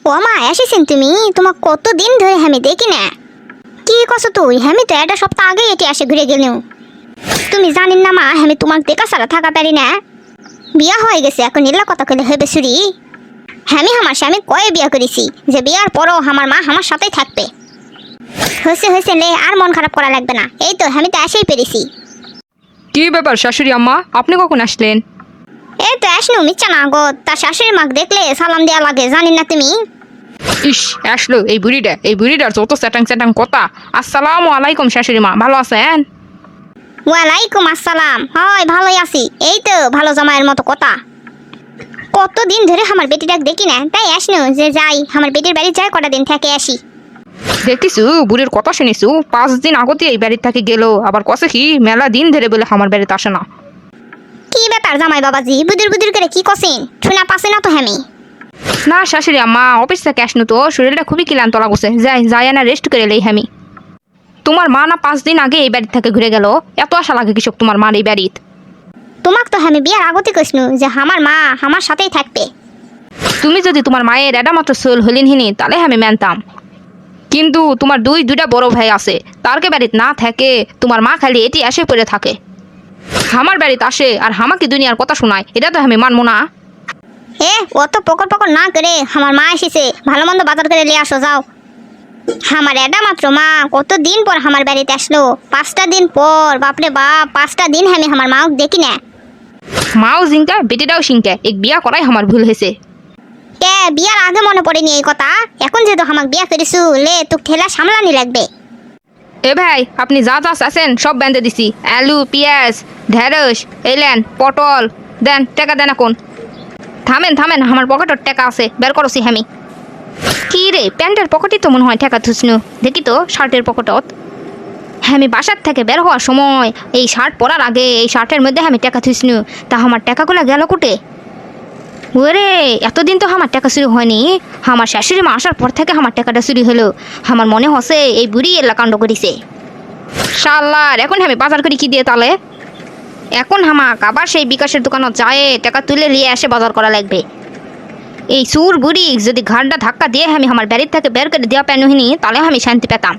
ও মা এসেছেন তুমি? তোমার কতদিন ধরে আমি দেখি না। কি কছো তুই? আমি তো একটা সপ্তাহ আগে এটি আসে ঘুরে গেলাম। তুমি জানেন না মা, আমি তোমাকে দেখা ছাড়া থাকা পারি না। বিয়া হয়ে গেছে, এখন এলা কথা কলে হবে সুরি। আমি আমার স্বামী কয়ে বিয়া করেছি যে বিয়ার পরও আমার মা আমার সাথেই থাকবে। হয়েছে হয়েছে লে, আর মন খারাপ করা লাগবে না। এই তো আমি তো এসেই পেরেছি। কি ব্যাপার শাশুড়ি আম্মা, আপনি কখন আসলেন? এই তো আসনু মিচ্ছা না গো, তার শাশুড়ি মাকে দেখলে সালাম দেওয়া লাগে, জানেন না তুমি? ইস, আসলো এই বুড়িটার যত চ্যাটাং চ্যাটাং কথা। আসসালামু আলাইকুম শাশুড়ি মা, ভালো আছেন? ওয়ালাইকুম আসসালাম। হয় ভালোই আছি। এই তো ভালো জামাইয়ের মতো কথা। কতদিন ধরে আমার বেটিটাকে দেখি না, তাই আসনু যে যাই আমার বেটির বাড়ি যাই, কটা দিন থেকে আসি। দেখিছু বুড়ির কথা শুনিছু, 5 দিন আগতে এই বাড়ির থেকে গেল, আবার কছে কি মেলা দিন ধরে বলে আমার বাড়িতে আসে না। কি ব্যাপার জামাই বাবাজি, বুদুর বুদুর করে কি কছেন? শোনা পাচ্ছে না তো আমি। না শাশুড়ি আম্মা, অফিস থেকে আসনু তো শরীরটা খুবই ক্লান্ত লাগছে, যাই না রেস্ট করে লেই আমি। তোমার মা না 5 দিন আগে এই বাড়ি থেকে ঘুরে গেল, এত আশা লাগে কৃষক তোমার মার এই বাড়িত? তোমাক তো আমি বিয়ার আগতে কইসনু যে আমার মা আমার সাথেই থাকবে। তুমি যদি তোমার মায়ের এটা মাত্র সোল হলেন হিনি তাহলে আমি মানতাম, কিন্তু তোমার দুইটা বড় ভাই আছে, তারকে বাড়িতে না থাকে তোমার মা খালি এটি আসে পড়ে থাকে। আমার বাড়িতে আসে আর আমাকে দুনিয়ার কথা শোনায়, এটা তো আমি মানবো না। অত পকর পকর না করে আমার মা এসেছে, ভালো মন্দ বাজার করে নিয়ে আসো যাও। আমার এটা মাত্র মা কতদিন পর আমার বাড়িতে আসলো, 5টা দিন পর। বাপরে বাপ, 5টা দিন আমি আমার মাও দেখি না। মাও জিঙ্কা বেটিটাও সিঙ্কা, এক বিয়া করাই আমার ভুল হয়েছে। কে বিয়ার আগে মনে পড়েনি এই কথা? এখন যেহেতু আমাকে বিয়া করিসু, লে তোকে ঠেলা সামলানি লাগবে। এ ভাই, আপনি যা আছেন সব বেঁধে দিছি, আলু পেঁয়াজ ঢেঁড়স এলেন পটল দেন, টাকা দেন এখন। থামেন, আমার পকেটের টাকা আছে, বের করছি আমি। কি রে, প্যান্টের পকেটই তো মনে হয় টাকা থুসনু, দেখি তো শার্টের পকেটত। আমি বাসার থেকে বের হওয়ার সময় এই শার্ট পরার আগে এই শার্টের মধ্যে আমি টাকা থুসনু, তা আমার টাকাগুলো গেল কুটে? ওরে, এতদিন তো আমার টাকা চুরি হয়নি, আমার শাশুড়ি মা আসার পর থেকে আমার টাকাটা চুরি হলো। আমার মনে হচ্ছে এই বুড়ি এলা কাণ্ড করেছে। শালার, এখন আমি বাজার করি কি দিয়ে তাহলে? এখন হামাক আবার সেই বিকাশের দোকানত যায় টাকা তুলে নিয়ে এসে বাজার করা লাগবে। এই সুর বুড়ি যদি ঘাটটা ধাক্কা দিয়ে আমি আমার বাড়ির থেকে বের করে দেওয়া পেনুহিনি, তাহলে আমি শান্তি পেতাম।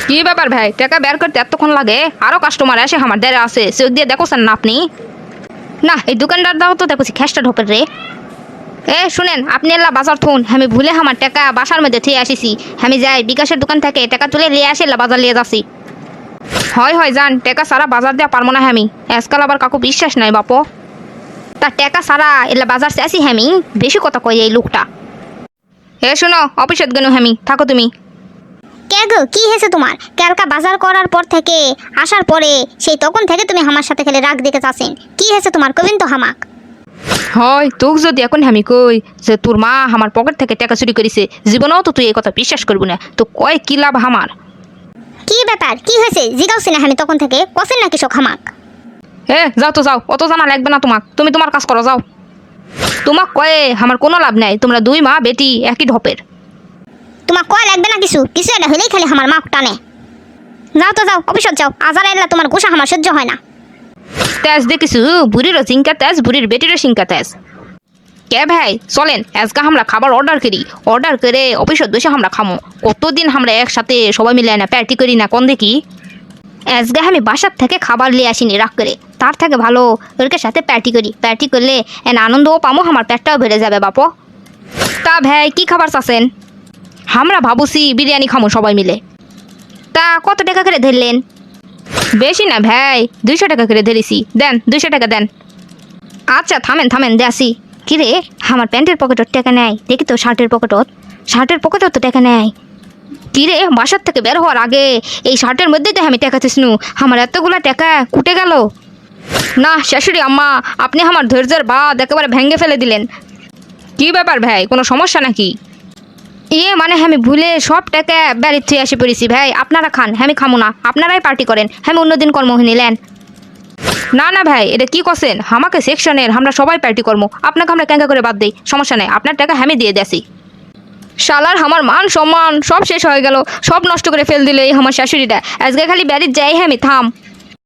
কি ব্যাপার ভাই, টাকা বের করতে এতক্ষণ লাগে? আরও কাস্টমার এসে আমার দেরে আছে, চোখ দিয়ে দেখোছেন না আপনি? না, এই দোকানদার দাও তো দেখছি খেসটা ঢোপের রে। শুনেন, আপনি এলা বাজার থুন, আমি ভুলে আমার টাকা বাসার মধ্যে থুয়ে আসিছি। আমি যাই বিকাশের দোকান থেকে টাকা তুলে নিয়ে আসি, এলা বাজার নিয়ে যাচ্ছি। হয় যান, টাকা সারা বাজার দেওয়া পারবো না আমি, আজকাল আবার কাকু বিশ্বাস নাই বাপো। তা টাকা সারা এলা বাজার চেয়েছি আমি, বেশি কথা কই এই লোকটা। শোনো, অফিসত গেল আমি, থাকো তুমি। কে গো, কি হয়েছে তোমার? কালকা বাজার করার পর থেকে আসার পরে সেই তখন থেকে তুমি আমার সাথে খেলে রাগ দেখে চাচ্ছেন। কি হয়েছে তোমার, কবিন তো হামাক। হয় তোক যদি এখন আমি কই যে তোর মা আমার পকেট থেকে টাকা চুরি করেছে, জীবনেও তো তুই এই কথা বিশ্বাস করবি না, তো কয় কি লাভ আমার? কি ব্যাপার, কি হয়েছে জিগাওছি না আমি তখন থেকে, কছেন না কৃষক হামাক। যাও, অত জানা লাগবে না তোমাক, তুমি তোমার কাজ করো যাও। তোমাক কয়ে আমার কোনো লাভ নাই, তোমরা দুই মা বেটি একই ঢপের। তোমার কয় লাগবে না কিছু এটা হলেই খেলে আমার মা টানে। যাও তো যাও, অফিসত যাও, আজার এলা তোমার গোসা আমার সহ্য হয় না। তেজ দেখিছু, বুড়িরও চিঙ্কা তেজ, বুড়ির বেটিরও চিঙ্কা তেজ। কে ভাই চলেন আজকে আমরা খাবার অর্ডার করে অফিসত বসে আমরা খামো। কতদিন আমরা একসাথে সবাই মিলে না পার্টি করি না কোন দেখি? আজকে আমি বাসার থেকে খাবার নিয়ে আসিনি রাগ করে, তার থেকে ভালো ওর সাথে পার্টি করলে আনন্দও পামো, আমার পেটটাও বেড়ে যাবে বাপো। তা ভাই কি খাবার চাচ্ছেন? আমরা ভাবুছি বিরিয়ানি খামো সবাই মিলে। তা কত টাকা করে ধরলেন? বেশি না ভাই, 200 টাকা করে ধরেছি, দেন 200 টাকা দেন। আচ্ছা থামেন দেসি। কিরে, আমার প্যান্টের পকেটত টাকা নেয়, দেখি তো শার্টের পকেটত তো টাকা নেয়। কিরে, বাসার থেকে বের হওয়ার আগে এই শার্টের মধ্যে তো আমি টাকা থিসনু, আমার এতগুলা টাকা কুটে গেল। না শাশুড়ি আম্মা, আপনি আমার ধৈর্যের বাঁধ একেবারে ভেঙে ফেলে দিলেন। কি ব্যাপার ভাই, কোনো সমস্যা নাকি? মানে আমি ভুলে সব টাকা বাড়ির থেকে এসে পড়েছি ভাই, আপনারা খান, আমি খামো না, আপনারাই পার্টি করেন, আমি অন্যদিন কর্ম নিলেন। না ভাই, এটা কি করছেন? আমাকে সেকশনের আমরা সবাই পার্টি করবো, আপনাকে আমরা ক্যাঙ্কা করে বাদ দিই, সমস্যা নেই, আপনার টাকা আমি দিয়ে দেছি। শালার আমার মান সম্মান সব শেষ হয়ে গেল, সব নষ্ট করে ফেল দিলে এই আমার শাশুড়িটা। আজকে খালি বাড়ির যাই আমি থাম।